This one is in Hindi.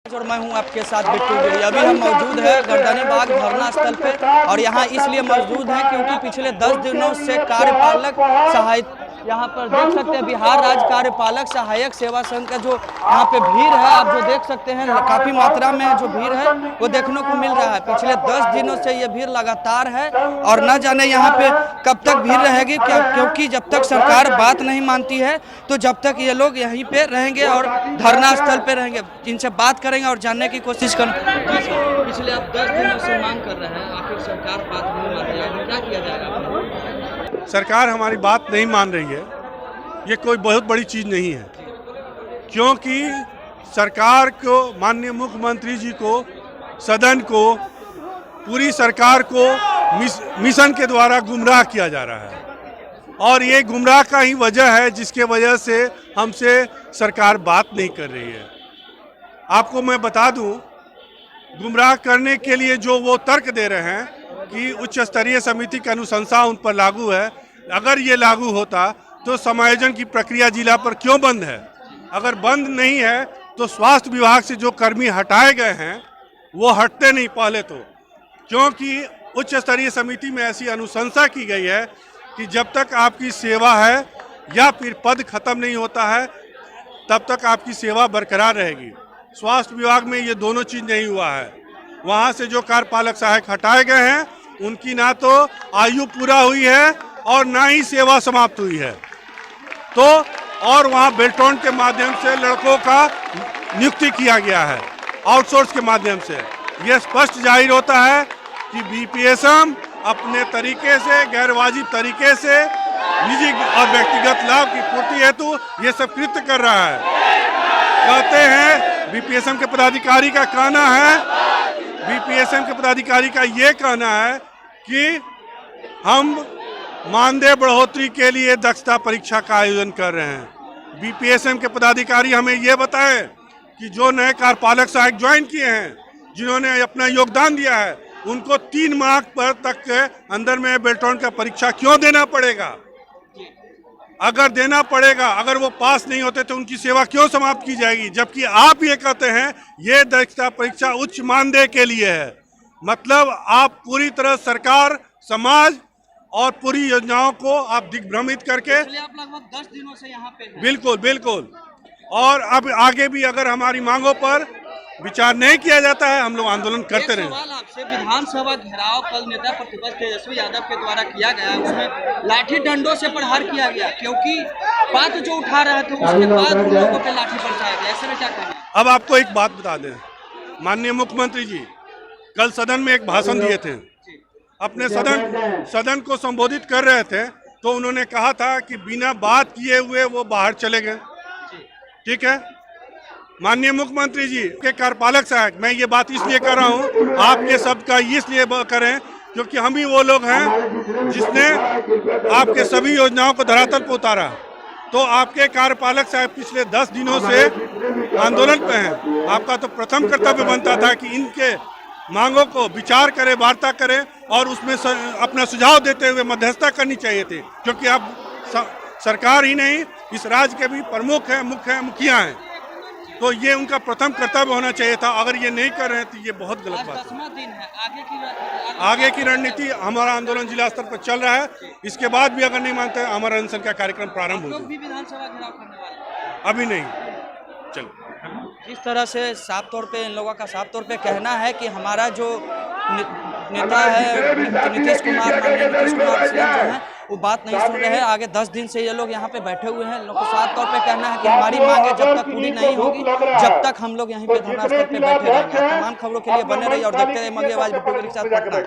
और मैं हूं आपके साथ बिट्टू गिरी। अभी हम मौजूद है गर्दनी बाग धरना स्थल पे और यहां इसलिए मौजूद हैं क्योंकि पिछले 10 दिनों से कार्यपालक सहायक यहां पर देख सकते हैं बिहार राज्य कार्यपालक सहायक सेवा संघ का जो यहां पे भीड़ है, आप जो देख सकते हैं काफी मात्रा में जो भीड़ है वो देखने को मिल रहा है। पिछले 10 दिनों से ये भीड़ लगातार है और न जाने यहाँ पे कब तक भीड़ रहेगी, क्योंकि जब तक सरकार बात नहीं मानती है तो जब तक ये लोग यहीं पे रहेंगे और धरना स्थल पे रहेंगे। इनसे बात करेंगे और जानने की कोशिश करेंगे। पिछले आप 10 दिनों से मांग कर रहे हैं, आखिर सरकार बात नहीं मान रही है, क्या किया जाएगा? सरकार हमारी बात नहीं मान रही है, ये कोई बहुत बड़ी चीज़ नहीं है, क्योंकि सरकार को, माननीय मुख्यमंत्री जी को, सदन को, पूरी सरकार को मिशन के द्वारा गुमराह किया जा रहा है और ये गुमराह का ही वजह है जिसके वजह से हमसे सरकार बात नहीं कर रही है। आपको मैं बता दूं, गुमराह करने के लिए जो वो तर्क दे रहे हैं कि उच्च स्तरीय समिति की अनुशंसा उन पर लागू है, अगर ये लागू होता तो समायोजन की प्रक्रिया जिला पर क्यों बंद है? अगर बंद नहीं है तो स्वास्थ्य विभाग से जो कर्मी हटाए गए हैं वो हटते नहीं पहले तो, क्योंकि उच्च स्तरीय समिति में ऐसी अनुशंसा की गई है कि जब तक आपकी सेवा है या फिर पद खत्म नहीं होता है तब तक आपकी सेवा बरकरार रहेगी। स्वास्थ्य विभाग में ये दोनों चीज़ नहीं हुआ है। वहाँ से जो कार्यपालक सहायक हटाए गए हैं उनकी ना तो आयु पूरा हुई है और ना ही सेवा समाप्त हुई है, तो और वहाँ बेल्टोन के माध्यम से लड़कों का नियुक्ति किया गया है आउटसोर्स के माध्यम से। ये स्पष्ट जाहिर होता है कि बीपीएसएम अपने तरीके से, गैरवाजिब तरीके से निजी और व्यक्तिगत लाभ की पूर्ति हेतु ये सब कृत्य कर रहा है। कहते हैं बीपीएसएम के पदाधिकारी का कहना है, बीपीएसएम के पदाधिकारी का ये कहना है कि हम मानदेय बढ़ोतरी के लिए दक्षता परीक्षा का आयोजन कर रहे हैं। बीपीएसएम के पदाधिकारी हमें ये बताएं कि जो नए कार्यपालक सहायक ज्वाइन किए हैं, जिन्होंने अपना योगदान दिया है, उनको 3 माह पर तक के अंदर में बेल्टोन का परीक्षा क्यों देना पड़ेगा? अगर देना पड़ेगा, अगर वो पास नहीं होते तो उनकी सेवा क्यों समाप्त की जाएगी? जबकि आप ये कहते हैं ये दक्षता परीक्षा उच्च मानदेय के लिए है। मतलब आप पूरी तरह सरकार, समाज और पूरी योजनाओं को आप दिग्भ्रमित करके, आप लगभग 10 दिनों से यहाँ पे हैं। बिल्कुल बिल्कुल, और अब आगे भी अगर हमारी मांगों पर विचार नहीं किया जाता है हम लोग आंदोलन करते रहेंगे। सवाल आपसे, विधानसभा घेराव कल नेता प्रतिपक्ष तेजस्वी यादव के द्वारा किया गया, उसमें लाठी डंडों से प्रहार किया गया क्योंकि बात जो उठा रहे थे उसके बाद उन लोगों पे लाठी बरसाया गया। ऐसे में क्या कहेंगे? अब आपको एक बात बता दें, माननीय मुख्यमंत्री जी कल सदन में एक भाषण दिए थे, अपने सदन को संबोधित कर रहे थे, तो उन्होंने कहा था कि बिना बात किए हुए वो बाहर चले गए। ठीक है, माननीय मुख्यमंत्री जी के कार्यपालक सहायक, मैं ये बात इसलिए कर रहा हूँ, आपके शब्द का इसलिए करें क्योंकि हम ही वो लोग हैं जिसने आपके सभी योजनाओं को धरातल पर उतारा। तो आपके कार्यपालक साहब पिछले 10 दिनों से आंदोलन पे हैं। आपका तो प्रथम कर्तव्य बनता था कि इनके मांगों को विचार करें, वार्ता करें और उसमें अपना सुझाव देते हुए मध्यस्थता करनी चाहिए थी, क्योंकि आप सरकार ही नहीं इस राज्य के भी प्रमुख हैं, मुखिया हैं, तो ये उनका प्रथम कर्तव्य होना चाहिए था। अगर ये नहीं कर रहे हैं तो ये बहुत गलत बात है। 10वां दिन है, आगे की रणनीति, हमारा आंदोलन जिला स्तर पर चल रहा है, इसके बाद भी अगर नहीं मानते हमारा अनशन का कार्यक्रम प्रारंभ हो जाए। विधानसभा घेराव करने वाले अभी नहीं, चलो। जिस तरह से साफ तौर पे इन लोगों का साफ तौर पे कहना है कि हमारा जो नेता है नीतीश कुमार, माननीय नीतीश कुमार सीएम जो है वो बात नहीं सुन रहे हैं। आगे 10 दिन से ये लोग यहाँ पे बैठे हुए हैं। लोगों को साफ तौर पे कहना है कि हमारी मांगे जब तक पूरी नहीं होगी जब तक हम लोग यहीं पे धरना स्थल पे बैठे रहेंगे। तमाम खबरों के लिए बने रहिए और देखते रहिए मंगे आवाज बिट्टू गिरी के साथ पटना।